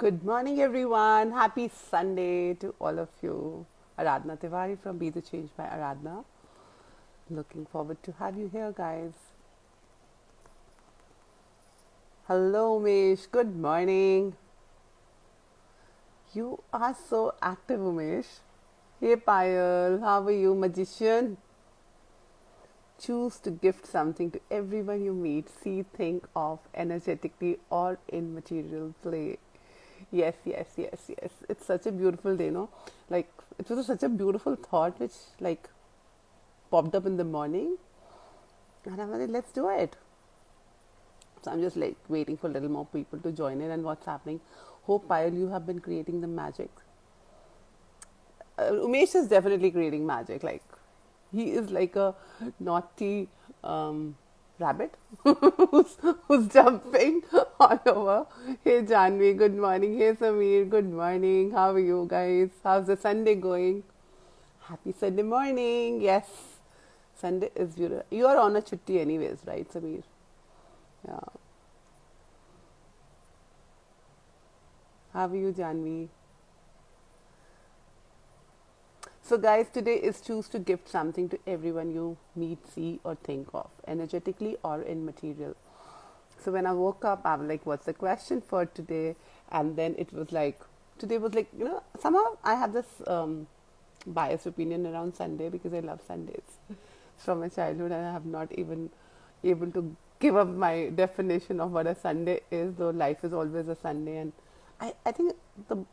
Good morning, everyone. Happy Sunday to all of you. Aradhna Tiwari from Be the Change by Aradhna. Looking forward to have you here, guys. Hello, Umesh. Good morning. You are so active, Umesh. Hey, Payal. How are you, magician? Choose to gift something to everyone you meet, see, think of energetically or in material play. Yes, yes, yes, yes. It's such a beautiful day, no? Like, it was such a beautiful thought which, like, popped up in the morning. And I'm like, let's do it. So I'm just like waiting for a little more people to join in and what's happening. Hope, Payal, you have been creating the magic. Umesh is definitely creating magic. Like, he is like a naughty rabbit who's jumping all over. Hey, Janvi, good morning. Hey, Samir, good morning. How are you guys? How's the Sunday going? Happy Sunday morning. Yes, Sunday is beautiful. You are on a chutti anyways, right, Samir? Yeah. How are you, Janvi? So, guys, today is choose to gift something to everyone you meet, see, or think of, energetically or in material. So, when I woke up, I'm like, what's the question for today? And then it was like, today was like, somehow I have this biased opinion around Sunday because I love Sundays from my childhood, and I have not even able to give up my definition of what a Sunday is, though life is always a Sunday. And I think the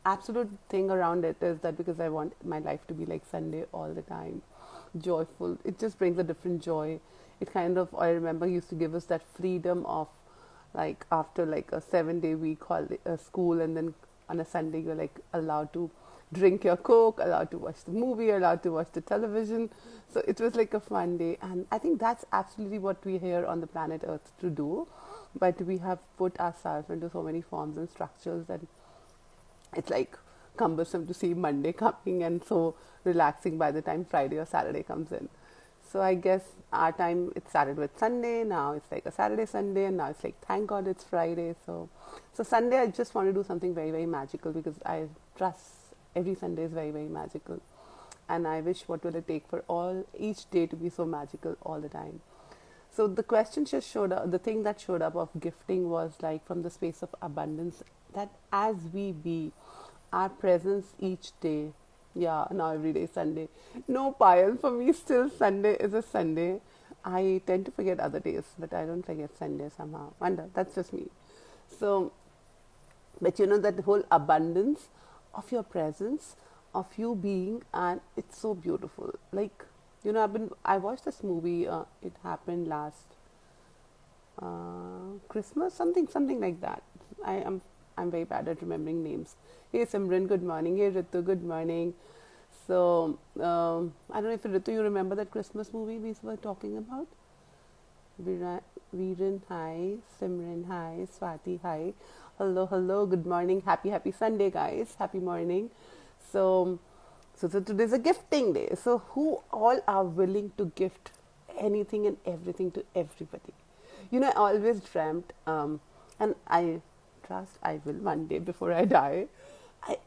absolute thing around it is that because I want my life to be like Sunday all the time, joyful. It just brings a different joy. It kind of, I remember, used to give us that freedom of like after like a 7 day week holiday, school, and then on a Sunday you're like allowed to drink your coke, allowed to watch the movie, allowed to watch the television. So it was like a fun day, and I think that's absolutely what we here on the planet Earth to do. But we have put ourselves into so many forms and structures that it's like cumbersome to see Monday coming and so relaxing by the time Friday or Saturday comes in. So I guess our time it started with Sunday. Now it's like a Saturday, Sunday, and now it's like thank God it's Friday. So Sunday I just want to do something very very magical because I trust every Sunday is very very magical, and I wish what will it take for all each day to be so magical all the time. So the question just showed up. The thing that showed up of gifting was like from the space of abundance that as we be, our presence each day. Yeah, now every day is Sunday. No, Payal, for me still Sunday is a Sunday. I tend to forget other days, but I don't forget Sunday somehow. Wonder, that's just me. So, but that whole abundance of your presence, of you being, and it's so beautiful. Like, I watched this movie. It happened last Christmas, something like that. I'm very bad at remembering names. Hey Simran, good morning. Hey Ritu, good morning. So I don't know if Ritu, you remember that Christmas movie we were talking about? Viren, hi. Simran, hi. Swati, hi. Hello, hello. Good morning. Happy Sunday, guys. Happy morning. So, so today's a gifting day. So, who all are willing to gift anything and everything to everybody? I always dreamt, and I trust I will one day before I die. I,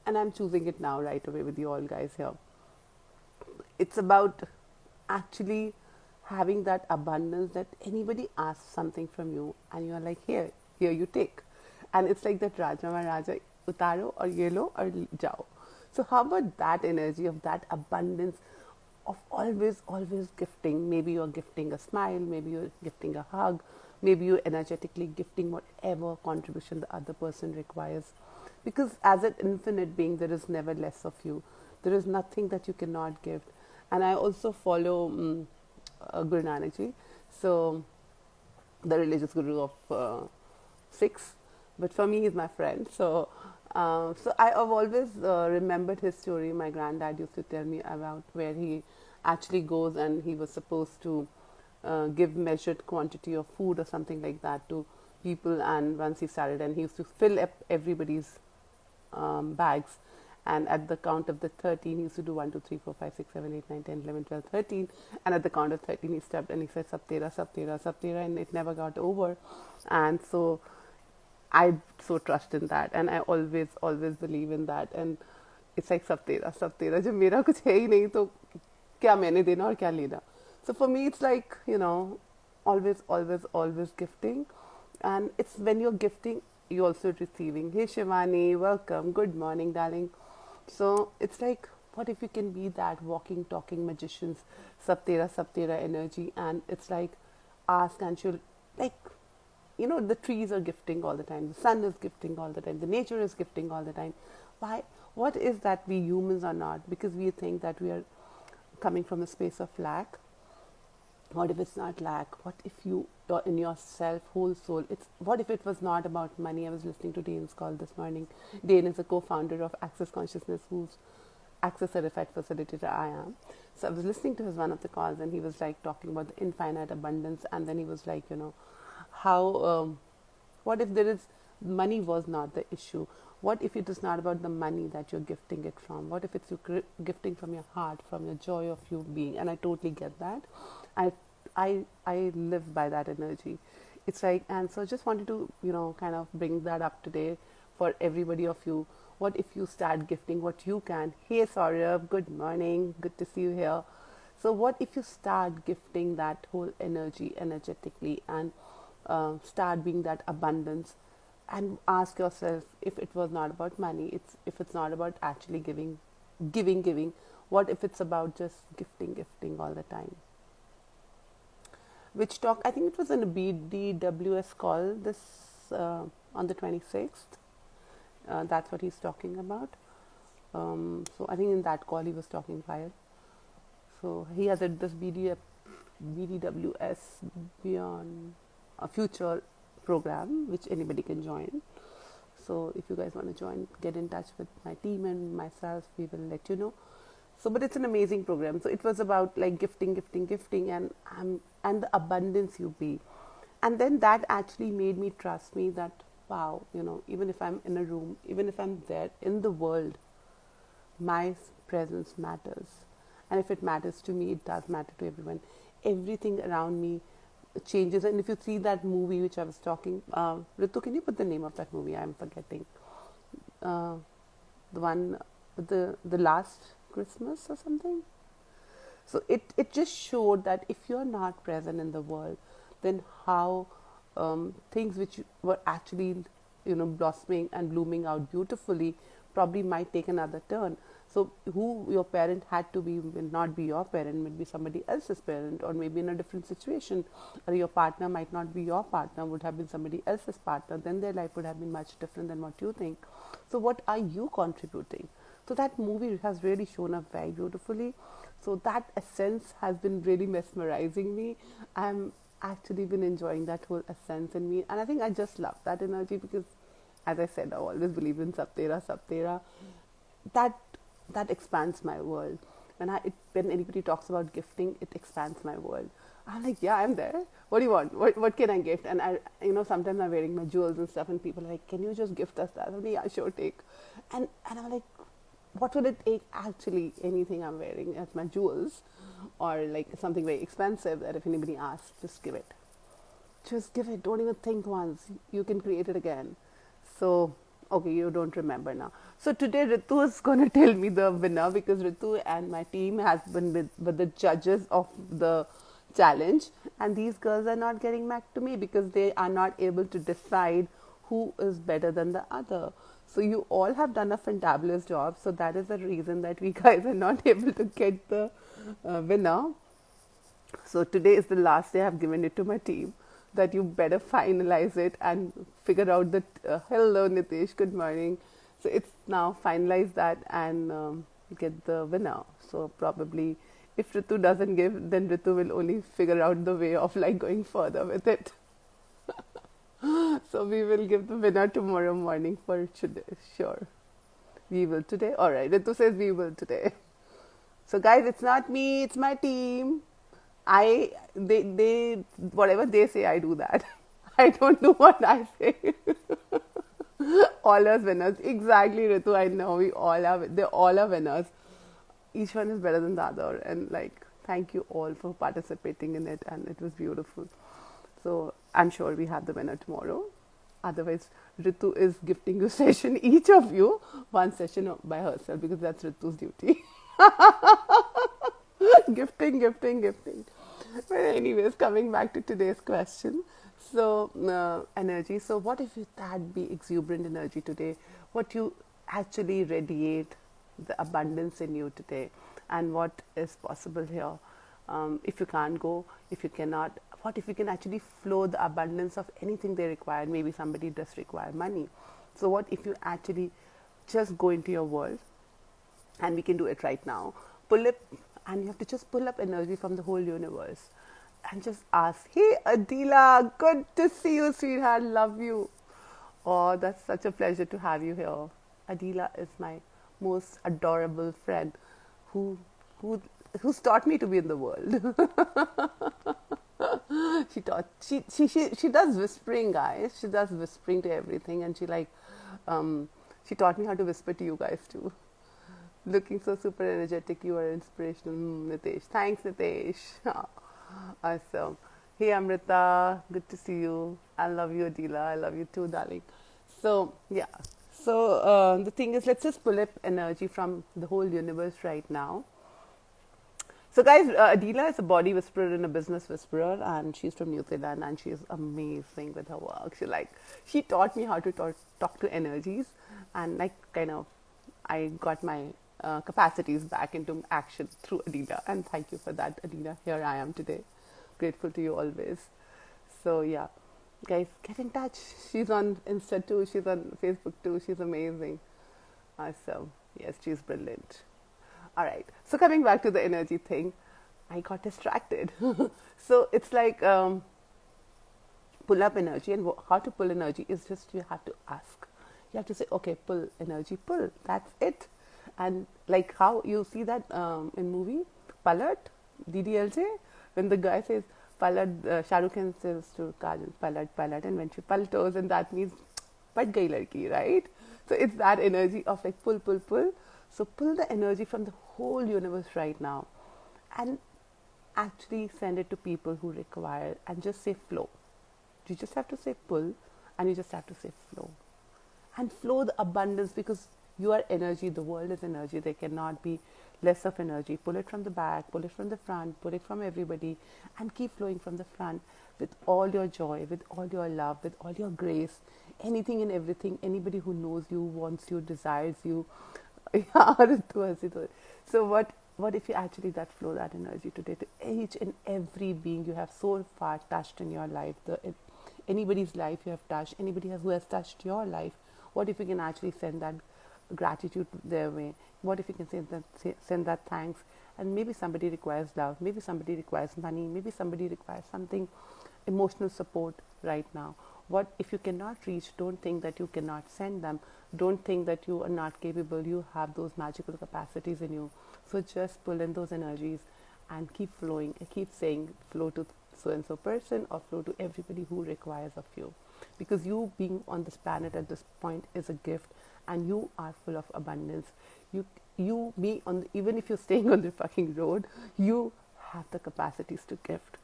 and I'm choosing it now right away with you all guys here. It's about actually having that abundance that anybody asks something from you and you're like, here you take. And it's like that Raja Maharaja, utaro or yelo or jao. So how about that energy of that abundance of always gifting? Maybe you're gifting a smile, maybe you're gifting a hug, maybe you're energetically gifting whatever contribution the other person requires. Because as an infinite being, there is never less of you. There is nothing that you cannot gift. And I also follow Guru Nanak Ji, so the religious guru of Sikhs, but for me he's my friend. So I have always remembered his story. My granddad used to tell me about where he actually goes and he was supposed to give measured quantity of food or something like that to people, and once he started, and he used to fill up everybody's bags, and at the count of the 13 he used to do 1 2 3 4 5 6 7 8 9 10 11 12 13, and at the count of 13 he stopped and he said, "Sab tera, sab tera, sab tera," and it never got over. And so I so trust in that, and I always believe in that. And it's like सब तेरा जब मेरा कुछ है ही नहीं तो क्या मैंने देना और क्या लेना. So for me it's like, always gifting. And it's when you're gifting, you're also receiving. Hey Shivani, welcome, good morning darling. So it's like, what if you can be that walking talking magicians, सब तेरा energy. And it's like, ask and she'll, like, the trees are gifting all the time, the sun is gifting all the time, the nature is gifting all the time. Why? What is that we humans are not? Because we think that we are coming from a space of lack. What if it's not lack? What if you, in yourself, whole soul, what if it was not about money? I was listening to Dane's call this morning. Dane is a co-founder of Access Consciousness, who's Access Certified Facilitator I am. So I was listening to his one of the calls, and he was like talking about the infinite abundance. And then he was like, how, what if money was not the issue? What if it is not about the money that you're gifting it from? What if it's you gifting from your heart, from your joy of you being? And I totally get that. I live by that energy. It's like, and so I just wanted to, kind of bring that up today for everybody of you. What if you start gifting what you can? Hey Saurabh, good morning. Good to see you here. So what if you start gifting that whole energy energetically, and start being that abundance, and ask yourself, if it was not about money, if it's not about actually giving, what if it's about just gifting all the time? Which talk, I think it was in a BDWS call this on the 26th. That's what he's talking about. So I think in that call he was talking fire. So he has this BDWS Beyond a Future program, which anybody can join. So if you guys want to join, get in touch with my team and myself. We will let you know. So, but it's an amazing program. So it was about like gifting, and the abundance you be. And then that actually made me trust me that, wow, even if I'm in a room, even if I'm there in the world, my presence matters. And if it matters to me, it does matter to everyone. Everything around me changes. And if you see that movie which I was talking, Ritu, can you put the name of that movie? I'm forgetting. The one with the Last Christmas or something. So it just showed that if you're not present in the world, then how things which were actually blossoming and blooming out beautifully probably might take another turn. So who your parent had to be will not be your parent, might be somebody else's parent, or maybe in a different situation, or your partner might not be your partner, would have been somebody else's partner. Then their life would have been much different than what you think. So what are you contributing? So that movie has really shown up very beautifully. So that essence has been really mesmerizing me. I'm actually been enjoying that whole essence in me, and I think I just love that energy because, as I said, I always believe in Sab Tera. That expands my world. When anybody talks about gifting, it expands my world. I'm like, yeah, I'm there. What do you want? What can I gift? And I, sometimes I'm wearing my jewels and stuff, and people are like, can you just gift us that? I'm like, yeah, sure, take. And I'm like, what would it take actually? Anything I'm wearing as my jewels, or like something very expensive that if anybody asks, just give it. Just give it. Don't even think once. You can create it again. So, okay, you don't remember now. So today Ritu is going to tell me the winner, because Ritu and my team has been with the judges of the challenge, and these girls are not getting back to me because they are not able to decide who is better than the other. So you all have done a fantabulous job. So that is the reason that we guys are not able to get the winner. So today is the last day I've given it to my team, that you better finalize it and figure out that, hello Nitish, good morning. So it's now finalize that and get the winner. So probably if Ritu doesn't give, then Ritu will only figure out the way of like going further with it. So we will give the winner tomorrow morning for today. Sure. We will today. Alright, Ritu says we will today. So guys, it's not me, it's my team. They whatever they say, I do that. I don't do what I say. All us winners. Exactly, Ritu, I know. They all are winners. Each one is better than the other. And like, thank you all for participating in it. And it was beautiful. So I'm sure we have the winner tomorrow. Otherwise, Ritu is gifting you session, each of you one session by herself, because that's Ritu's duty. Gifting, gifting, gifting. But anyways, coming back to today's question. So, energy. So, what if that be exuberant energy today? What you actually radiate, the abundance in you today, and what is possible here? If you can't go, if you cannot, what if you can actually flow the abundance of anything they require? Maybe somebody does require money. So, what if you actually just go into your world, and we can do it right now? Pull it, and you have to just pull up energy from the whole universe and just ask, hey, Adila, good to see you, sweetheart, love you. Oh, that's such a pleasure to have you here. Adila is my most adorable friend who, who, who's taught me to be in the world. She does whispering, guys. She does whispering to everything, and she taught me how to whisper to you guys too. Looking so super energetic, you are inspirational, Nitesh. Thanks, Nitesh. Awesome. Hey, Amrita, good to see you. I love you, Adila. I love you too, darling. So yeah. So the thing is, let's just pull up energy from the whole universe right now. So, guys, Adila is a body whisperer and a business whisperer, and she's from New Zealand, and she's amazing with her work. She taught me how to talk to energies, and I got my capacities back into action through Adila, and thank you for that, Adila. Here I am today, grateful to you always. So yeah, guys, get in touch. She's on Insta too. She's on Facebook too. She's amazing. Awesome. Yes, she's brilliant. All right. So coming back to the energy thing, I got distracted. So it's like pull up energy, and how to pull energy is just you have to ask. You have to say, okay, pull energy, pull. That's it. And like how you see that in movie Palat, DDLJ, when the guy says Palat, Shah Rukh Khan says to Kajal, Palat, Palat, and when she paltos, and that means pat gayi ladki, right? So it's that energy of like pull, pull, pull. So pull the energy from the whole universe right now and actually send it to people who require, and just say flow. You just have to say pull, and you just have to say flow. And flow the abundance, because you are energy, the world is energy. There cannot be less of energy. Pull it from the back, pull it from the front, pull it from everybody, and keep flowing from the front with all your joy, with all your love, with all your grace, anything and everything, anybody who knows you, wants you, desires you. So what if you actually that flow that energy today to each and every being you have so far touched in your life, anybody's life you have touched, anybody who has touched your life? What if you can actually send that gratitude their way? What if you can send that thanks? And maybe somebody requires love, maybe somebody requires money, maybe somebody requires something, emotional support right now. What if you cannot reach? Don't think that you cannot send them. Don't think that you are not capable. You have those magical capacities in you. So just pull in those energies and keep flowing. Keep saying flow to so and so person, or flow to everybody who requires of you. Because you being on this planet at this point is a gift, and you are full of abundance. You be on even if you're staying on the fucking road, you have the capacities to gift.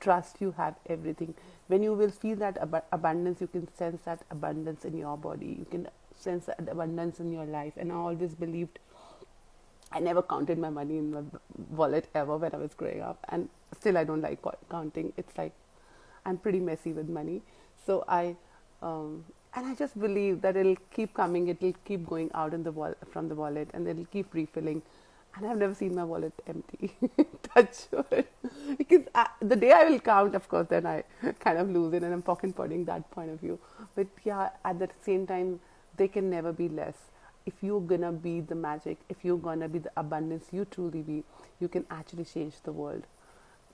Trust, you have everything. When you will feel that abundance, you can sense that abundance in your body. You can sense that abundance in your life. And I always believed, I never counted my money in my wallet ever when I was growing up, and still I don't like counting. It's like I'm pretty messy with money. So and I just believe that it'll keep coming, it'll keep going out in from the wallet, and it'll keep refilling. And I've never seen my wallet empty. Touch wood. Because the day I will count, of course, then I kind of lose it, and I'm pocket potting that point of view. But yeah, at the same time, they can never be less. If you're gonna be the magic, if you're gonna be the abundance you truly be, you can actually change the world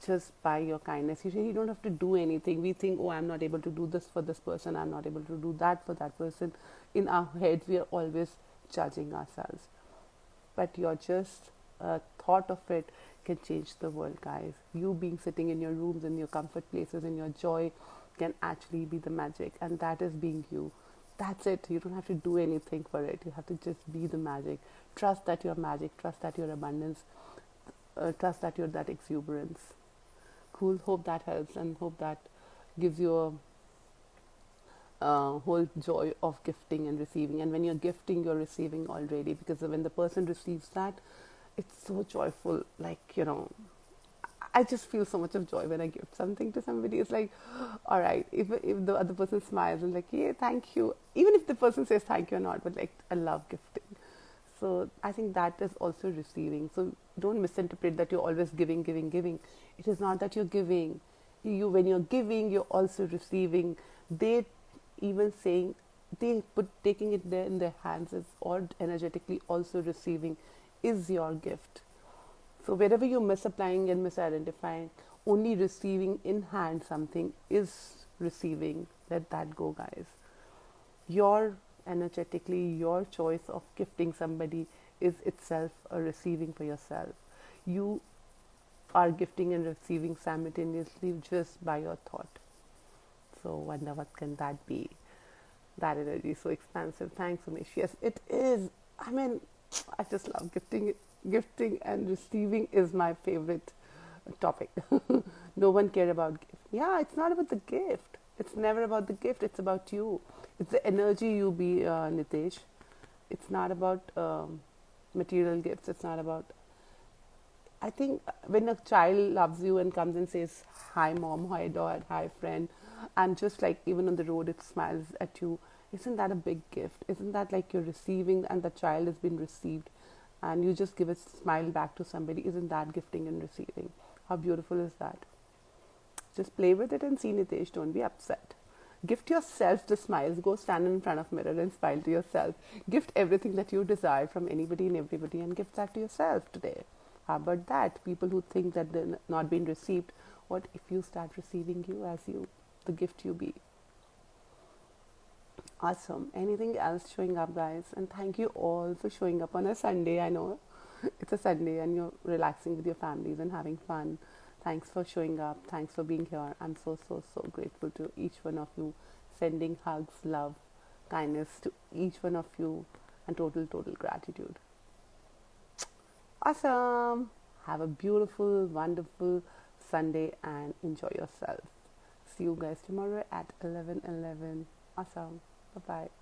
just by your kindness. You really don't have to do anything. We think, oh, I'm not able to do this for this person, I'm not able to do that for that person. In our heads, we are always judging ourselves. But you're just thought of it can change the world, guys. You being sitting in your rooms, in your comfort places, in your joy, can actually be the magic, and that is being you. That's it. You don't have to do anything for it. You have to just be the magic. Trust that you're magic. Trust that you're abundance. Trust that you're that exuberance. Cool. Hope that helps, and hope that gives you whole joy of gifting and receiving. And when you're gifting, you're receiving already, because when the person receives that, it's so joyful. Like, I just feel so much of joy when I gift something to somebody. It's like, all right, if the other person smiles and like, yeah, thank you. Even if the person says thank you or not, but like, I love gifting. So I think that is also receiving. So don't misinterpret that you're always giving, giving, giving. It is not that you're giving. When you're giving, you're also receiving. They even saying, they put taking it there in their hands is, or energetically also receiving, is your gift. So wherever you're misapplying and misidentifying, only receiving in hand something is receiving. Let that go, guys. Your energetically, your choice of gifting somebody is itself a receiving for yourself. You are gifting and receiving simultaneously just by your thought. So wonder what can that be? That energy is so expansive. Thanks, Umesh. Yes, it is. I mean, I just love gifting. Gifting and receiving is my favorite topic. No one care about gift. Yeah, it's not about the gift. It's never about the gift. It's about you. It's the energy you be, Nitesh. It's not about material gifts. It's not about. I think when a child loves you and comes and says, "Hi, mom. Hi, dad. Hi, friend," and just like even on the road, it smiles at you. Isn't that a big gift? Isn't that like you're receiving and the child has been received, and you just give a smile back to somebody? Isn't that gifting and receiving? How beautiful is that? Just play with it and see, Nitesh. Don't be upset. Gift yourself the smiles. Go stand in front of mirror and smile to yourself. Gift everything that you desire from anybody and everybody, and gift that to yourself today. How about that? People who think that they're not being received, what if you start receiving you as you, the gift you be? Awesome. Anything else showing up, guys? And thank you all for showing up on a Sunday. I know it's a Sunday and you're relaxing with your families and having fun. Thanks for showing up. Thanks for being here. I'm so, so, so grateful to each one of you. Sending hugs, love, kindness to each one of you, and total, total gratitude. Awesome. Have a beautiful, wonderful Sunday and enjoy yourself. See you guys tomorrow at 11:11. Awesome. Bye bye.